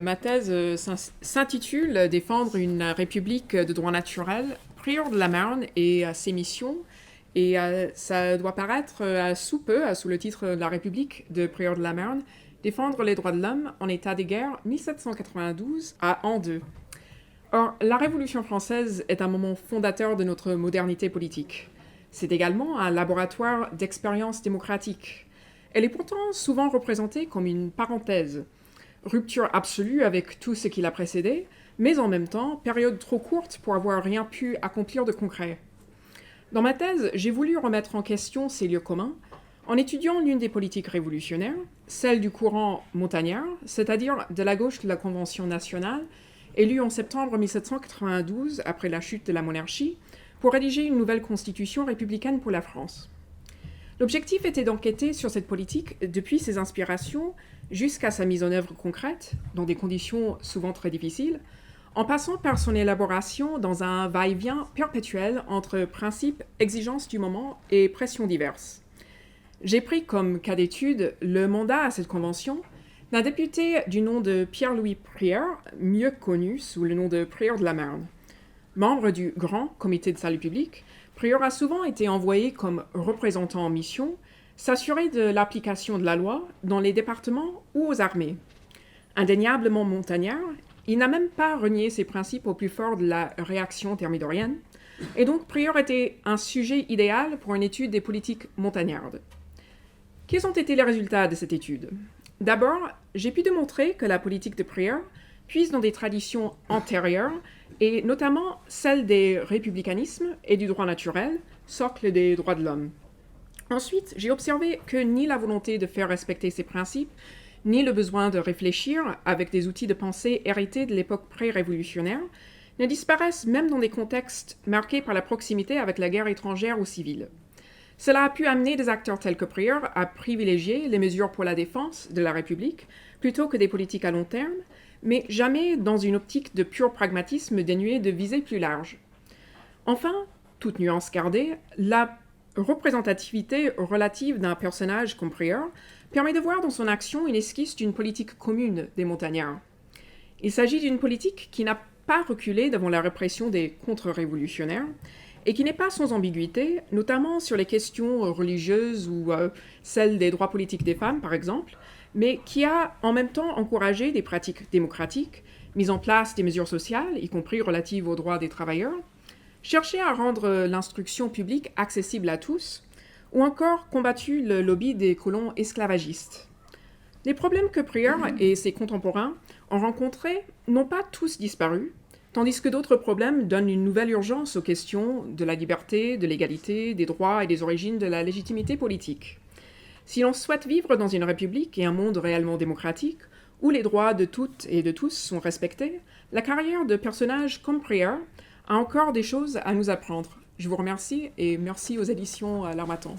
Ma thèse s'intitule Défendre une république de droit naturel, Prieure de la Marne et ses missions. Et ça doit paraître sous peu, sous le titre La République de Prieure de la Marne, Défendre les droits de l'homme en état de guerre 1792 à An II. Or, la Révolution française est un moment fondateur de notre modernité politique. C'est également un laboratoire d'expérience démocratique. Elle est pourtant souvent représentée comme une parenthèse. Rupture absolue avec tout ce qui l'a précédé, mais en même temps, période trop courte pour avoir rien pu accomplir de concret. Dans ma thèse, j'ai voulu remettre en question ces lieux communs en étudiant l'une des politiques révolutionnaires, celle du courant montagnard, c'est-à-dire de la gauche de la Convention nationale, élue en septembre 1792 après la chute de la monarchie, pour rédiger une nouvelle constitution républicaine pour la France. L'objectif était d'enquêter sur cette politique depuis ses inspirations jusqu'à sa mise en œuvre concrète, dans des conditions souvent très difficiles, en passant par son élaboration dans un va-et-vient perpétuel entre principes, exigences du moment et pressions diverses. J'ai pris comme cas d'étude le mandat à cette convention d'un député du nom de Pierre-Louis Prieur, mieux connu sous le nom de Prieur de la Marne. Membre du Grand Comité de salut public, Prieur a souvent été envoyé comme représentant en mission, s'assurer de l'application de la loi dans les départements ou aux armées. Indéniablement montagnard, il n'a même pas renié ses principes au plus fort de la réaction thermidorienne, et donc Prieur était un sujet idéal pour une étude des politiques montagnardes. Quels ont été les résultats de cette étude ? D'abord, j'ai pu démontrer que la politique de Prieur puise dans des traditions antérieures, et notamment celle des républicanismes et du droit naturel, socle des droits de l'homme. Ensuite, j'ai observé que ni la volonté de faire respecter ces principes, ni le besoin de réfléchir avec des outils de pensée hérités de l'époque pré-révolutionnaire ne disparaissent même dans des contextes marqués par la proximité avec la guerre étrangère ou civile. Cela a pu amener des acteurs tels que Prieur à privilégier les mesures pour la défense de la République plutôt que des politiques à long terme, mais jamais dans une optique de pur pragmatisme dénué de visée plus large. Enfin, toute nuance gardée, la représentativité relative d'un personnage comme Prieur permet de voir dans son action une esquisse d'une politique commune des montagnards. Il s'agit d'une politique qui n'a pas reculé devant la répression des contre-révolutionnaires et qui n'est pas sans ambiguïté, notamment sur les questions religieuses ou celles des droits politiques des femmes, par exemple, mais qui a en même temps encouragé des pratiques démocratiques, mis en place des mesures sociales, y compris relatives aux droits des travailleurs, cherché à rendre l'instruction publique accessible à tous, ou encore combattu le lobby des colons esclavagistes. Les problèmes que Prieur et ses contemporains ont rencontrés n'ont pas tous disparu, tandis que d'autres problèmes donnent une nouvelle urgence aux questions de la liberté, de l'égalité, des droits et des origines de la légitimité politique. Si l'on souhaite vivre dans une république et un monde réellement démocratique, où les droits de toutes et de tous sont respectés, la carrière de personnages comme Prieur a encore des choses à nous apprendre. Je vous remercie et merci aux éditions L'Harmattan.